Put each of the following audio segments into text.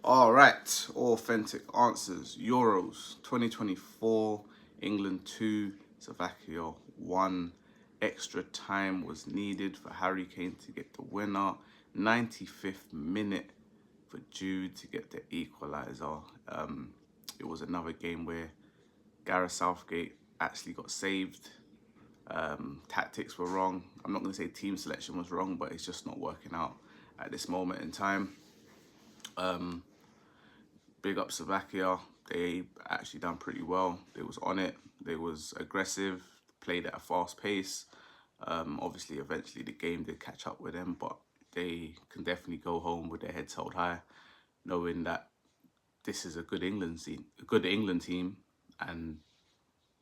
All right, authentic answers. Euros 2024, England 2, Slovakia 1. Extra time was needed for Harry Kane to get the winner. 95th minute for Jude to get the equaliser. It was another game where Gareth Southgate actually got saved. Tactics were wrong. I'm not going to say team selection was wrong, but it's just not working out at this moment in time. Big up Slovakia. They actually done pretty well. They was on it. They was aggressive, played at a fast pace. Obviously, eventually the game did catch up with them, but they can definitely go home with their heads held high, knowing that this is a good England team. And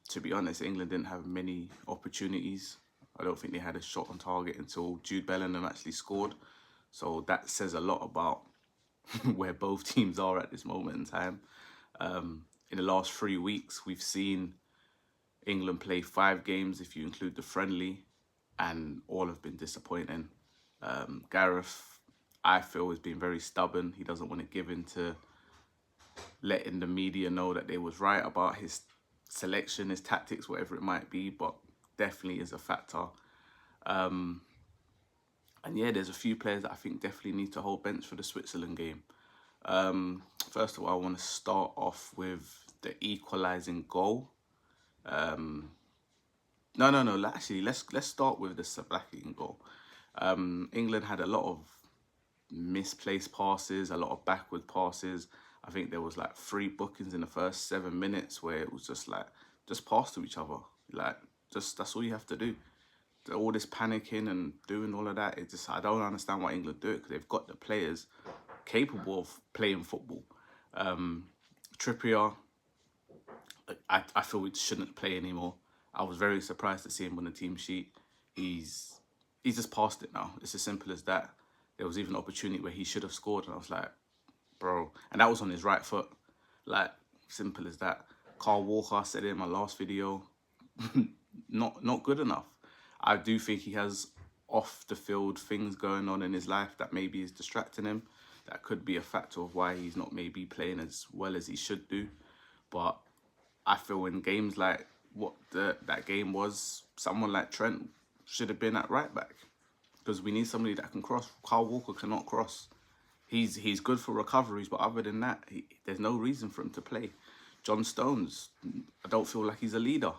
to be honest, England didn't have many opportunities. I don't think they had a shot on target until Jude Bellingham actually scored. So that says a lot about where both teams are at this moment in time. In the last 3 weeks, we've seen England play 5 games, if you include the friendly, and all have been disappointing. Gareth, I feel, has been very stubborn. He doesn't want to give in to letting the media know that they was right about his selection, his tactics, whatever it might be, but definitely is a factor. And yeah, there's a few players that I think definitely need to hold bench for the Switzerland game. First of all, I want to start off with the equalising goal. No. Actually, let's start with the Slovakian goal. England had a lot of misplaced passes, a lot of backward passes. I think there was like 3 bookings in the first 7 minutes where it was just like, just pass to each other. Like, just that's all you have to do. All this panicking and doing all of that, I don't understand why England do it, because they've got the players capable of playing football. Trippier, I feel we shouldn't play anymore. I was very surprised to see him on the team sheet. He's just past it now. It's as simple as that. There was even an opportunity where he should have scored, and I was like, bro. And that was on his right foot. Like, simple as that. Carl Walker said it in my last video, not good enough. I do think he has off the field things going on in his life that maybe is distracting him. That could be a factor of why he's not maybe playing as well as he should do. But I feel in games like what that game was, someone like Trent should have been at right back, because we need somebody that can cross. Carl Walker cannot cross. He's good for recoveries, but other than that, there's no reason for him to play. John Stones, I don't feel like he's a leader.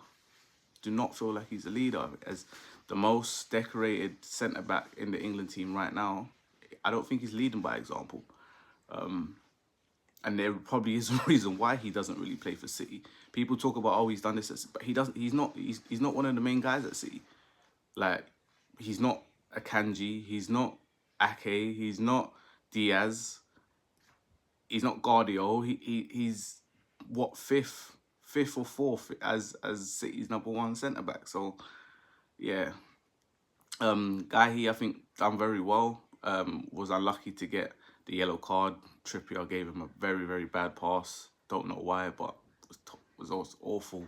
Do not feel like he's a leader. As the most decorated centre-back in the England team right now, I don't think he's leading by example. And there probably is a reason why he doesn't really play for City. People talk about, oh, he's done this, but he doesn't. He's not one of the main guys at City. Like, he's not Akanji, he's not Ake, he's not Diaz, he's not Guardiola. He's what, fifth or fourth as City's #1 centre back. So yeah, Guy, I think, done very well. Was unlucky to get the yellow card. Trippier gave him a very, very bad pass. Don't know why, but was also awful.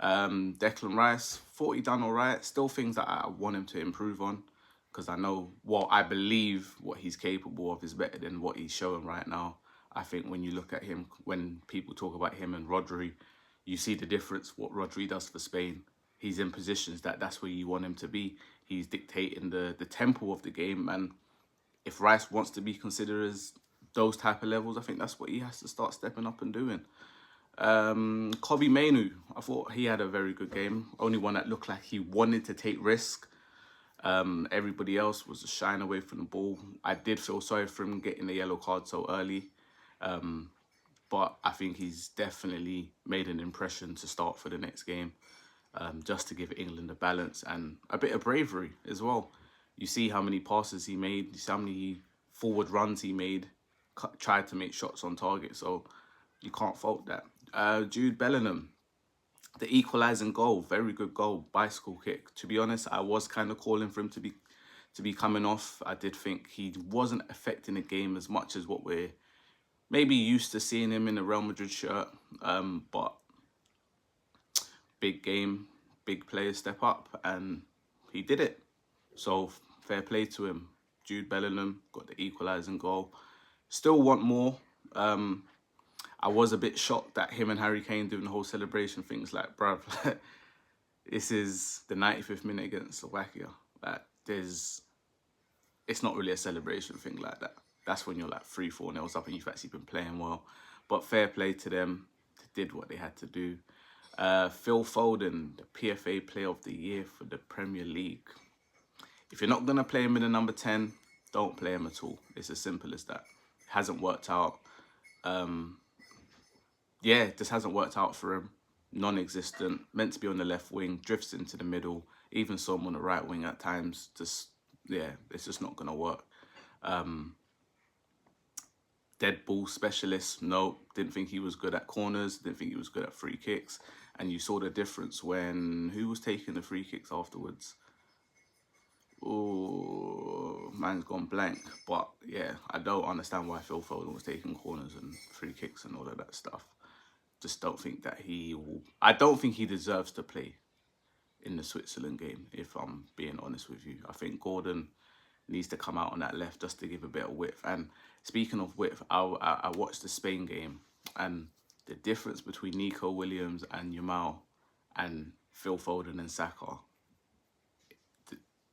Declan Rice, thought he done all right. Still things that I want him to improve on, because I believe what he's capable of is better than what he's showing right now. I think when you look at him, when people talk about him and Rodri, you see the difference, what Rodri does for Spain. He's in positions that's where you want him to be. He's dictating the tempo of the game, and if Rice wants to be considered as those type of levels, I think that's what he has to start stepping up and doing. Kobe Mainu, I thought he had a very good game. Only one that looked like he wanted to take risk. Everybody else was just shying away from the ball. I did feel sorry for him getting the yellow card so early. But I think he's definitely made an impression to start for the next game, just to give England a balance and a bit of bravery as well. You see how many passes he made, you see how many forward runs he made, tried to make shots on target, so you can't fault that. Jude Bellingham, the equalising goal, very good goal, bicycle kick. To be honest, I was kind of calling for him to be coming off. I did think he wasn't affecting the game as much as what we're maybe used to seeing him in the Real Madrid shirt. But big game, big players step up, and he did it. So fair play to him. Jude Bellingham got the equalising goal. Still want more. I was a bit shocked that him and Harry Kane doing the whole celebration things. Like, bruv, this is the 95th minute against Slovakia. Like, it's not really a celebration thing like that. That's when you're like 3-4 nils up and you've actually been playing well. But fair play to them. They did what they had to do. Phil Foden, the PFA Player of the Year for the Premier League. If you're not going to play him in the number 10, don't play him at all. It's as simple as that. It hasn't worked out. This hasn't worked out for him. Non-existent. Meant to be on the left wing. Drifts into the middle. Even saw him on the right wing at times. It's just not going to work. Dead ball specialist. No, didn't think he was good at corners. Didn't think he was good at free kicks. And you saw the difference when... Who was taking the free kicks afterwards? Oh, man's gone blank. But yeah, I don't understand why Phil Foden was taking corners and free kicks and all of that stuff. Just don't think that he will... I don't think he deserves to play in the Switzerland game, if I'm being honest with you. I think Gordon needs to come out on that left just to give a bit of width. And speaking of width, I watched the Spain game, and the difference between Nico Williams and Yamal and Phil Foden and Saka,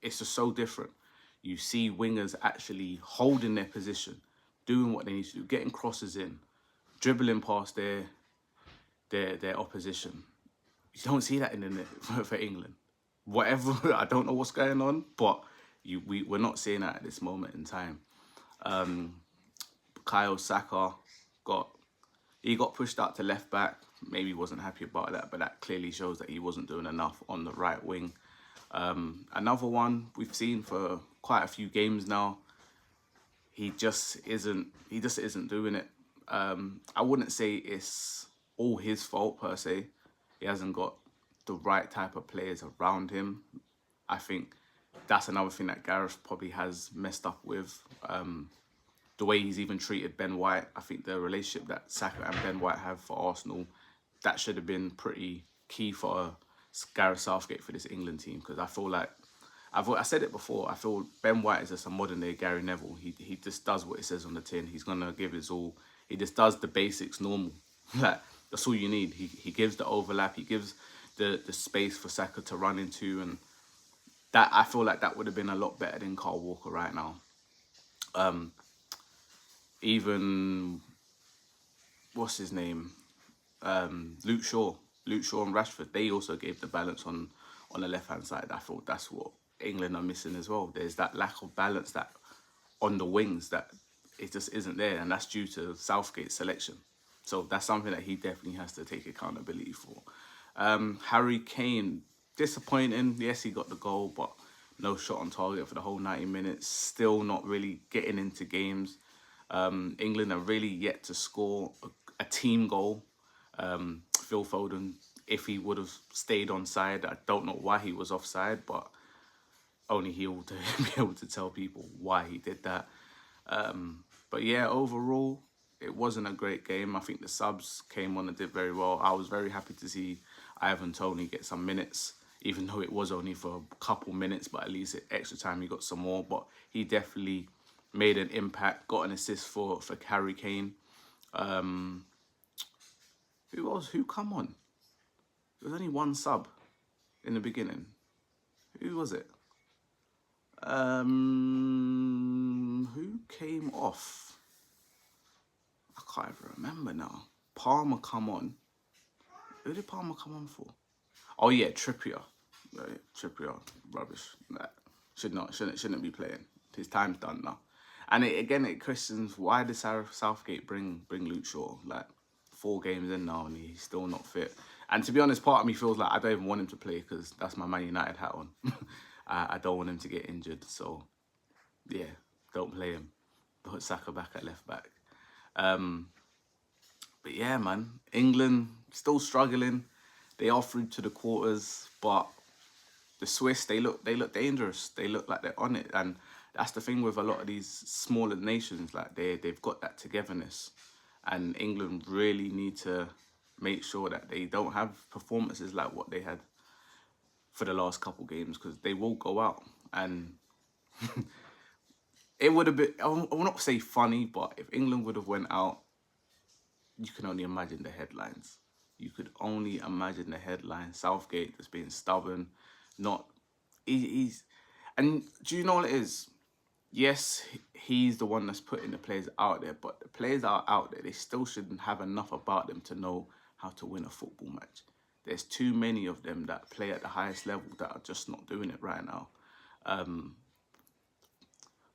it's just so different. You see wingers actually holding their position, doing what they need to do, getting crosses in, dribbling past their opposition. You don't see that for England. Whatever, I don't know what's going on, but we're not seeing that at this moment in time. Saka got pushed out to left back. Maybe wasn't happy about that, but that clearly shows that he wasn't doing enough on the right wing. Another one we've seen for quite a few games now. He just isn't doing it. I wouldn't say it's all his fault per se. He hasn't got the right type of players around him. I think that's another thing that Gareth probably has messed up with. The way he's even treated Ben White. I think the relationship that Saka and Ben White have for Arsenal, that should have been pretty key for Gareth Southgate for this England team. Because I feel like, I said it before, I feel Ben White is just a modern day Gary Neville. He just does what it says on the tin. He's going to give his all. He just does the basics normal. Like, that's all you need. He gives the overlap. He gives the space for Saka to run into. And that, I feel like that would have been a lot better than Kyle Walker right now. Even, what's his name? Luke Shaw and Rashford, they also gave the balance on the left-hand side. I thought that's what England are missing as well. There's that lack of balance that on the wings that it just isn't there, and that's due to Southgate's selection. So that's something that he definitely has to take accountability for. Harry Kane, disappointing. Yes, he got the goal, but no shot on target for the whole 90 minutes. Still not really getting into games. England are really yet to score a team goal. Phil Foden, if he would have stayed on side, I don't know why he was offside, but only he will be able to tell people why he did that. But yeah, overall, it wasn't a great game. I think the subs came on and did very well. I was very happy to see Ivan Toney get some minutes, even though it was only for a couple minutes, but at least at extra time he got some more. But he definitely made an impact, got an assist for Harry Kane. Who come on? There was only one sub in the beginning. Who was it? Who came off? I can't even remember now. Palmer come on. Who did Palmer come on for? Oh yeah, Trippier. Right, Trippier, rubbish. That shouldn't be playing. His time's done now. And it questions, why did Southgate bring Luke Shaw? Like, 4 games in now and he's still not fit. And to be honest, part of me feels like I don't even want him to play because that's my Man United hat on. I don't want him to get injured. So, yeah, don't play him. Put Saka back at left back. But yeah, man, England still struggling. They are through to the quarters, but the Swiss, they look dangerous. They look like they're on it. And that's the thing with a lot of these smaller nations. Like, they've got that togetherness. And England really need to make sure that they don't have performances like what they had for the last couple games, because they will go out. And it would have been, I will not say funny, but if England would have went out you can only imagine the headlines. You could only imagine the headlines. Southgate is being stubborn, not he's. And do you know what it is? Yes, he's the one that's putting the players out there, but the players that are out there, they still shouldn't have enough about them to know how to win a football match. There's too many of them that play at the highest level that are just not doing it right now.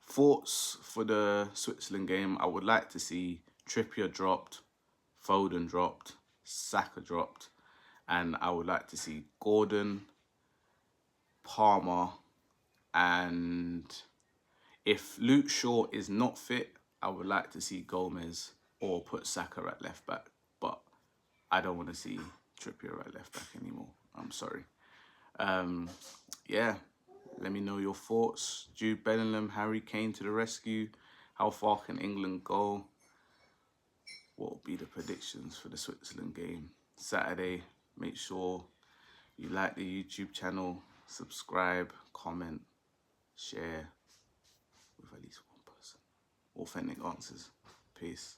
Thoughts for the Switzerland game, I would like to see Trippier dropped, Foden dropped, Saka dropped, and I would like to see Gordon, Palmer, and if Luke Shaw is not fit, I would like to see Gomez or put Saka at left back. But I don't want to see Trippier at left back anymore. I'm sorry. Yeah, let me know your thoughts. Jude Bellingham, Harry Kane to the rescue. How far can England go? What will be the predictions for the Switzerland game? Saturday, make sure you like the YouTube channel, subscribe, comment, share with at least one person. Authentic answers. Peace.